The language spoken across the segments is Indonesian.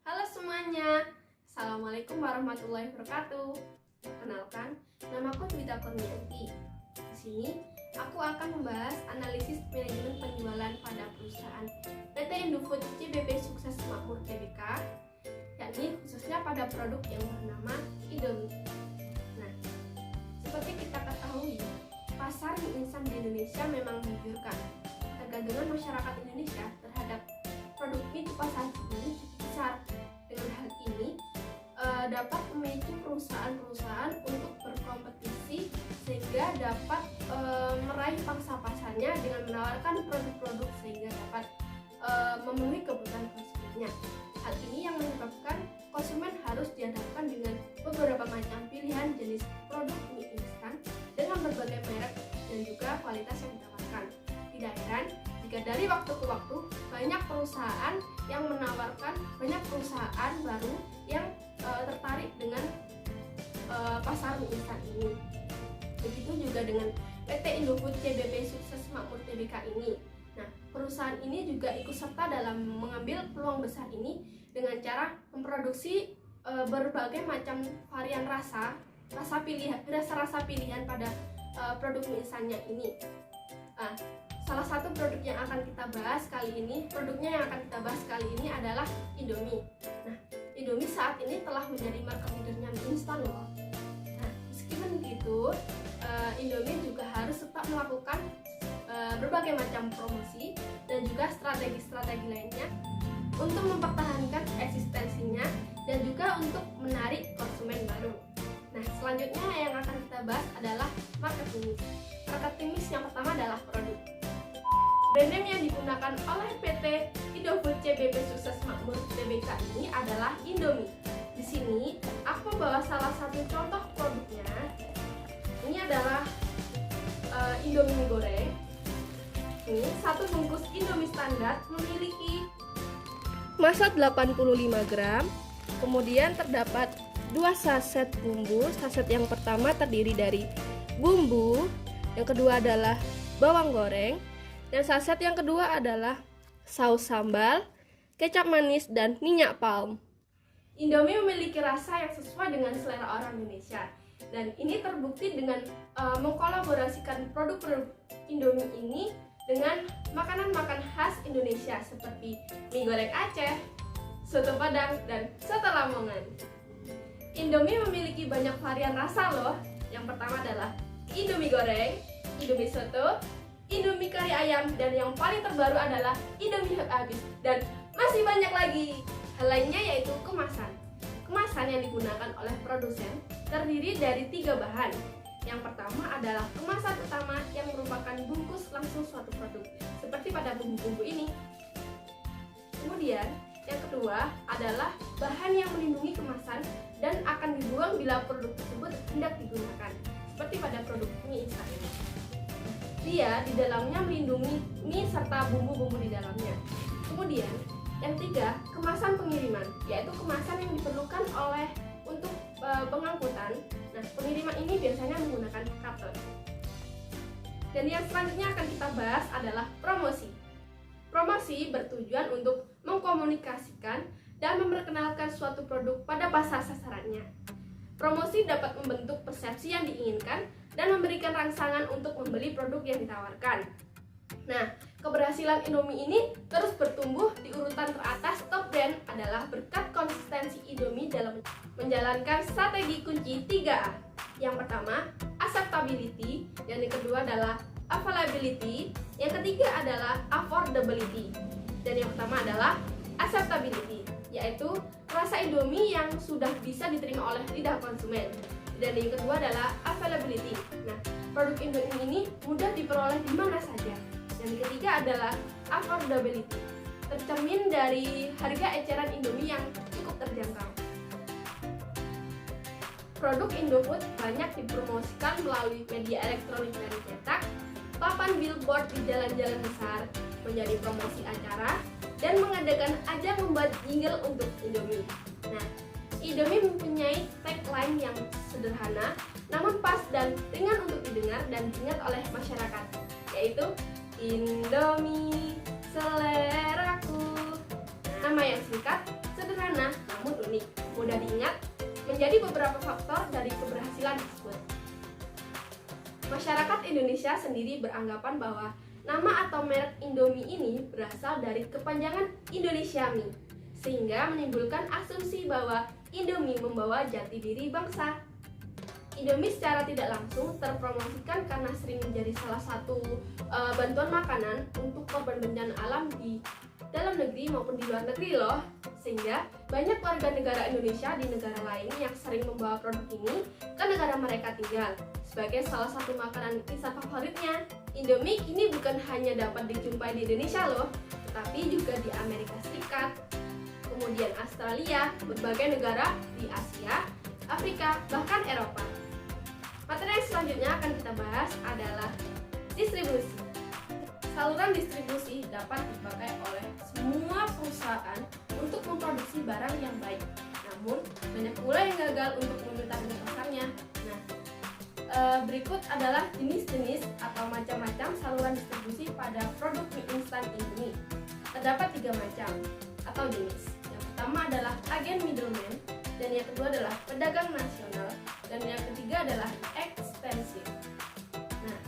Halo semuanya, Assalamualaikum warahmatullahi wabarakatuh. Perkenalkan, namaku Twita Kurnianti. Di sini, aku akan membahas analisis manajemen penjualan pada perusahaan PT Indofood CBP Sukses Makmur Tbk, yakni khususnya pada produk yang bernama Indomie. Nah, seperti kita ketahui, pasar mie instan di Indonesia memang menggiurkan. Ketergantungan masyarakat Indonesia terhadap produk mie cepat saji ini cukup besar. Dengan hal ini dapat memicu perusahaan-perusahaan untuk berkompetisi sehingga dapat meraih pangsa pasarnya dengan menawarkan produk-produk sehingga dapat memenuhi kebutuhan konsumennya. Hal ini yang menyebabkan konsumen harus dihadapkan dengan beberapa macam pilihan jenis produk mie instan dengan berbagai merek dan juga kualitas yang ditawarkan. Tidak heran jika dari waktu ke waktu banyak perusahaan yang menawarkan, banyak perusahaan baru yang tertarik dengan pasar mie instan ini. Begitu juga dengan PT Indofood CBP Sukses Makmur Tbk ini. Nah, perusahaan ini juga ikut serta dalam mengambil peluang besar ini dengan cara memproduksi berbagai macam varian rasa pilihan pada produk mie instannya ini. Salah satu produk yang akan kita bahas kali ini, adalah Indomie. Nah, Indomie saat ini telah menjadi market leadernya mie instan loh. Nah, meskipun begitu, Indomie juga harus tetap melakukan berbagai macam promosi dan juga strategi-strategi lainnya untuk mempertahankan eksistensinya dan juga untuk menarik konsumen baru. Nah, selanjutnya yang akan kita bahas adalah marketing mix. Marketing mix yang pertama adalah produk. Brand name yang digunakan oleh PT Indofood CBP Sukses Makmur Tbk ini adalah Indomie. Di sini aku membawa salah satu contoh produknya. Ini adalah Indomie mie goreng. Ini satu bungkus Indomie standar memiliki massa 85 gram. Kemudian terdapat 2 saset bumbu. Saset yang pertama terdiri dari bumbu, yang kedua adalah bawang goreng, dan saset yang kedua adalah saus sambal, kecap manis, dan minyak palm. Indomie memiliki rasa yang sesuai dengan selera orang Indonesia, dan ini terbukti dengan mengkolaborasikan produk-produk Indomie ini dengan makanan-makanan khas Indonesia seperti mie goreng Aceh, soto Padang, dan soto Lamongan. Indomie memiliki banyak varian rasa loh. Yang pertama adalah Indomie goreng, Indomie soto, Indomie kari ayam, dan yang paling terbaru adalah Indomie habis, dan masih banyak lagi. Hal lainnya yaitu kemasan. Kemasan yang digunakan oleh produsen terdiri dari 3 bahan. Yang pertama adalah kemasan utama yang merupakan bungkus langsung suatu produk, seperti pada bumbu-bumbu ini. Kemudian yang kedua adalah bahan yang melindungi kemasan dan akan dibuang bila produk tersebut hendak digunakan, seperti pada produk mie instan ini. Dia di dalamnya melindungi mie serta bumbu-bumbu di dalamnya. Kemudian yang ketiga, kemasan pengiriman, yaitu kemasan yang diperlukan untuk pengangkutan. Nah, pengiriman ini biasanya menggunakan karton. Dan yang selanjutnya akan kita bahas adalah promosi. Promosi bertujuan untuk mengkomunikasikan dan memperkenalkan suatu produk pada pasar sasarannya. Promosi dapat membentuk persepsi yang diinginkan dan memberikan rangsangan untuk membeli produk yang ditawarkan. Nah, keberhasilan Indomie ini terus bertumbuh di urutan teratas top brand adalah berkat konsistensi Indomie dalam menjalankan strategi kunci 3A. Yang pertama, acceptability, yang kedua adalah availability, yang ketiga adalah affordability. Dan yang pertama adalah acceptability, yaitu rasa Indomie yang sudah bisa diterima oleh lidah konsumen. Dan yang kedua adalah availability. Nah, produk Indomie ini mudah diperoleh di mana saja. Dan yang ketiga adalah affordability, tercermin dari harga eceran Indomie yang cukup terjangkau. Produk Indofood banyak dipromosikan melalui media elektronik dan cetak, papan billboard di jalan-jalan besar, menjadi promosi acara, dan mengadakan ajang membuat jingle untuk Indomie. Nah, Indomie mempunyai tagline yang sederhana, namun pas dan ringan untuk didengar dan diingat oleh masyarakat, yaitu Indomie seleraku. Nama yang singkat, sederhana, Indonesia sendiri beranggapan bahwa nama atau merek Indomie ini berasal dari kepanjangan Indonesia Mie, sehingga menimbulkan asumsi bahwa Indomie membawa jati diri bangsa. Indomie secara tidak langsung terpromosikan karena sering menjadi salah satu bantuan makanan untuk korban bencana alam di dalam negeri maupun di luar negeri loh. Sehingga banyak warga negara Indonesia di negara lain yang sering membawa produk ini ke negara mereka tinggal sebagai salah satu makanan instan favoritnya. Indomie ini bukan hanya dapat dijumpai di Indonesia loh, tetapi juga di Amerika Serikat, kemudian Australia, berbagai negara di Asia, Afrika, bahkan Eropa. Materi yang selanjutnya akan kita bahas adalah distribusi. Saluran distribusi dapat dipakai oleh semua perusahaan untuk memproduksi barang yang baik. Namun, banyak pula yang gagal untuk membentangkan pasarnya. Nah, berikut adalah jenis-jenis atau macam-macam saluran distribusi pada produk mie instan Indomie. Terdapat 3 macam atau jenis. Yang pertama adalah agen middleman, dan yang kedua adalah pedagang nasional, dan yang ketiga adalah ekstensif. Nah,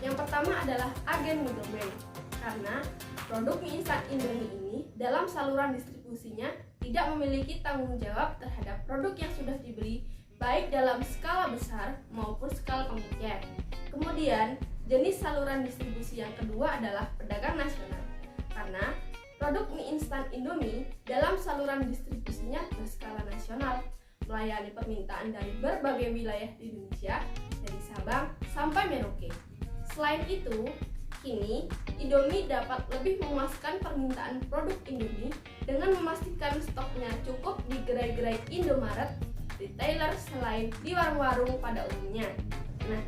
yang pertama adalah agen middleman, karena produk mie instan Indomie ini dalam saluran distribusinya tidak memiliki tanggung jawab terhadap produk yang sudah dibeli, baik dalam skala besar maupun skala pengecer. Kemudian, jenis saluran distribusi yang kedua adalah pedagang nasional, karena produk mie instan Indomie dalam saluran distribusinya berskala nasional, melayani permintaan dari berbagai wilayah di Indonesia, dari Sabang sampai Merauke. Selain itu, kini Indomie dapat lebih memuaskan permintaan produk Indomie dengan memastikan stoknya cukup di gerai-gerai Indomaret, retailer, selain di warung-warung pada umumnya. Nah,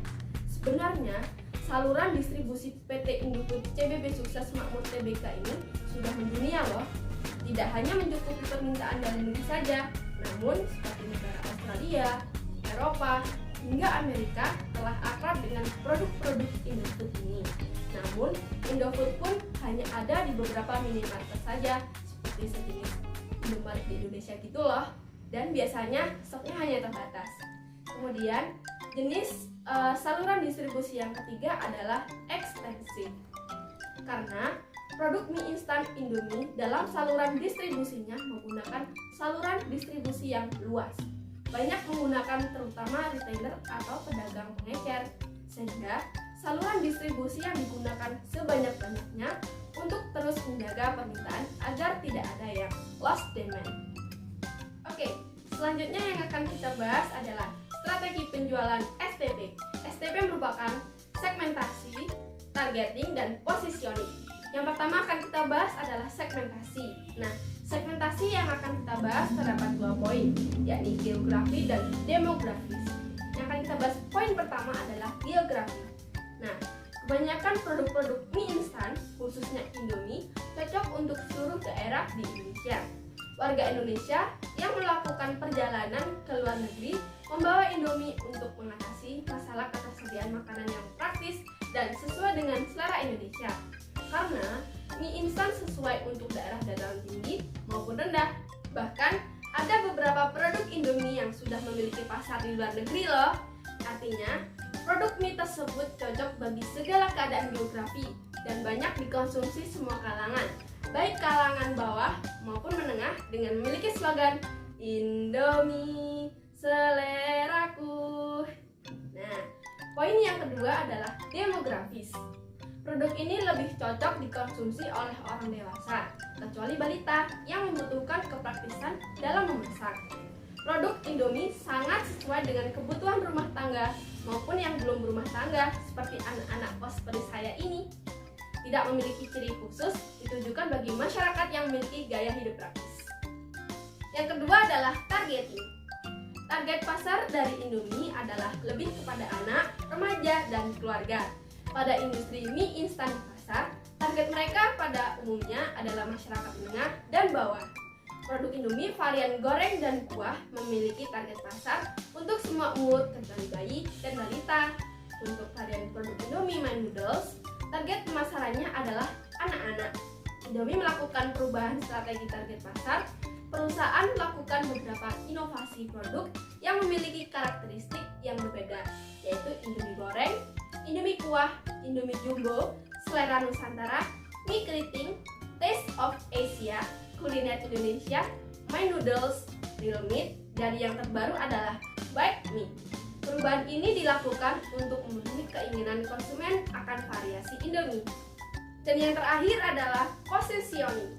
sebenarnya saluran distribusi PT Indofood CBB Sukses Makmur Tbk ini sudah mendunia loh. Tidak hanya mencukupi permintaan dalam negeri saja, namun seperti negara Australia, Eropa, hingga Amerika telah akrab dengan produk-produk Indofood ini. Namun, Indofood pun hanya ada di beberapa minimarket saja, seperti sejenis Indomaret di Indonesia gitu loh. Dan biasanya stoknya hanya terbatas. Kemudian, jenis saluran distribusi yang ketiga adalah ekstensif, karena produk mie instan Indomie dalam saluran distribusinya menggunakan saluran distribusi yang luas, banyak menggunakan terutama retailer atau pedagang pengecer, sehingga saluran distribusi yang digunakan sebanyak-banyaknya untuk terus menjaga permintaan agar tidak ada yang lost demand. Oke, selanjutnya yang akan kita bahas adalah strategi penjualan STP. STP merupakan segmentasi, targeting, dan positioning. Yang pertama akan kita bahas adalah segmentasi. Nah, segmentasi yang akan kita bahas terdapat 2 poin, yakni geografi dan demografis. Yang akan kita bahas poin pertama adalah geografi. Nah, kebanyakan produk-produk mie instan, khususnya Indomie, cocok untuk seluruh daerah di Indonesia. Warga Indonesia yang melakukan perjalanan ke luar negeri membawa Indomie untuk mengatasi masalah ketersediaan makanan yang praktis dan sesuai dengan selera Indonesia. Karena mie instan sesuai untuk daerah dataran tinggi maupun rendah. Bahkan ada beberapa produk Indomie yang sudah memiliki pasar di luar negeri loh. Artinya, produk mie tersebut cocok bagi segala keadaan geografi dan banyak dikonsumsi semua kalangan, baik kalangan bawah maupun menengah, dengan memiliki slogan Indomie seleraku. Nah, poin yang kedua adalah demografis. Produk ini lebih cocok dikonsumsi oleh orang dewasa, kecuali balita yang membutuhkan kepraktisan dalam memasak. Produk Indomie sangat sesuai dengan kebutuhan rumah tangga maupun yang belum berumah tangga, seperti anak-anak kos seperti saya ini. Tidak memiliki ciri khusus, ditujukan bagi masyarakat yang memiliki gaya hidup praktis. Yang kedua adalah targeting. Target pasar dari Indomie adalah lebih kepada anak, remaja, dan keluarga. Pada industri mie instan di pasar, target mereka pada umumnya adalah masyarakat menengah dan bawah. Produk Indomie varian goreng dan kuah memiliki target pasar untuk semua umur kecuali bayi dan balita. Untuk varian produk Indomie My Noodles, target pemasarannya adalah anak-anak. Indomie melakukan perubahan strategi target pasar perusahaan melakukan beberapa inovasi produk yang memiliki karakteristik yang berbeda, yaitu Indomie goreng, Indomie kuah, Indomie jumbo, selera Nusantara, mie keriting, Taste of Asia, kuliner Indonesia, My Noodles, Real Meat, dan yang terbaru adalah Bite Me. Perubahan ini dilakukan untuk memenuhi keinginan konsumen akan variasi Indomie. Dan yang terakhir adalah positioning.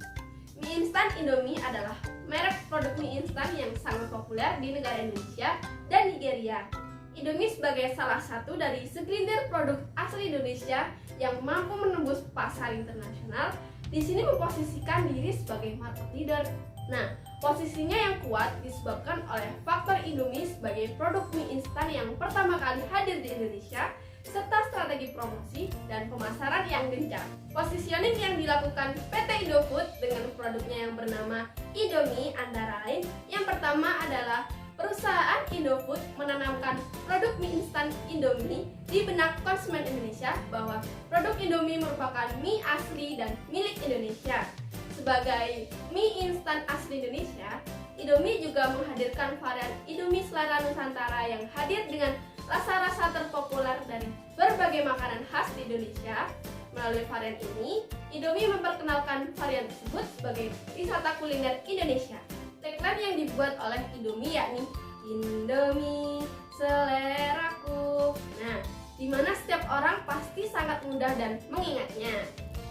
Mie instan Indomie adalah merek produk mie instan yang sangat populer di negara Indonesia dan Nigeria. Indomie sebagai salah satu dari segelintir produk asli Indonesia yang mampu menembus pasar internasional, di sini memposisikan diri sebagai market leader. Nah, posisinya yang kuat disebabkan oleh faktor Indomie sebagai produk mie instan yang pertama kali hadir di Indonesia, serta strategi promosi dan pemasaran yang gencar. Positioning yang dilakukan PT Indofood dengan produknya yang bernama Indomie antara lain, yang pertama adalah perusahaan Indofood menanamkan produk mie instan Indomie di benak konsumen Indonesia bahwa produk Indomie merupakan mie asli dan milik Indonesia. Sebagai mie instan asli Indonesia, Indomie juga menghadirkan varian Indomie selera Nusantara yang hadir dengan rasa-rasa terpopuler dari berbagai makanan khas di Indonesia. Melalui varian ini, Indomie memperkenalkan varian tersebut sebagai wisata kuliner Indonesia. Tagline yang dibuat oleh Indomie yakni Indomie seleraku. Nah, di mana setiap orang pasti sangat mudah dan mengingatnya.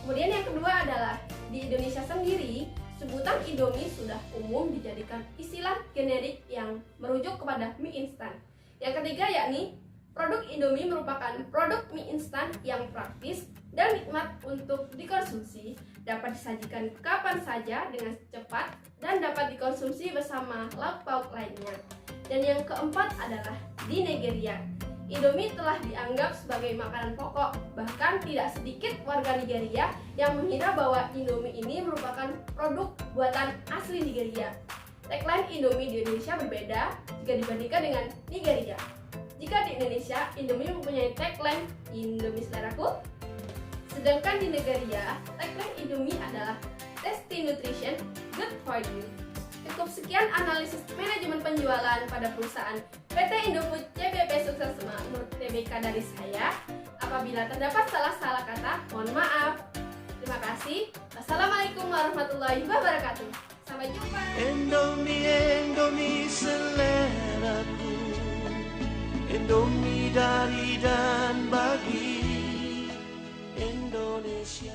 Kemudian yang kedua adalah di Indonesia sendiri, sebutan Indomie sudah umum dijadikan istilah generik yang merujuk kepada mie instan. Yang ketiga yakni produk Indomie merupakan produk mie instan yang praktis dan nikmat untuk dikonsumsi, dapat disajikan kapan saja dengan cepat dan dapat dikonsumsi bersama lauk pauk lainnya. Dan yang keempat adalah di Nigeria. Indomie telah dianggap sebagai makanan pokok, bahkan tidak sedikit warga Nigeria yang mengira bahwa Indomie ini merupakan produk buatan asli Nigeria. Tagline Indomie di Indonesia berbeda jika dibandingkan dengan Nigeria. Jika di Indonesia, Indomie mempunyai tagline Indomie seleraku, sedangkan di Nigeria, tagline Indomie adalah Tasty Nutrition, Good for You. Cukup sekian analisis manajemen penjualan pada perusahaan PT Indofood CBP Sukses Makmur Tbk dari saya. Apabila terdapat salah-salah kata, mohon maaf. Terima kasih. Wassalamualaikum warahmatullahi wabarakatuh. Sampai jumpa. Indomie, Indomie seleraku, Indomie dari dan bagi Indonesia.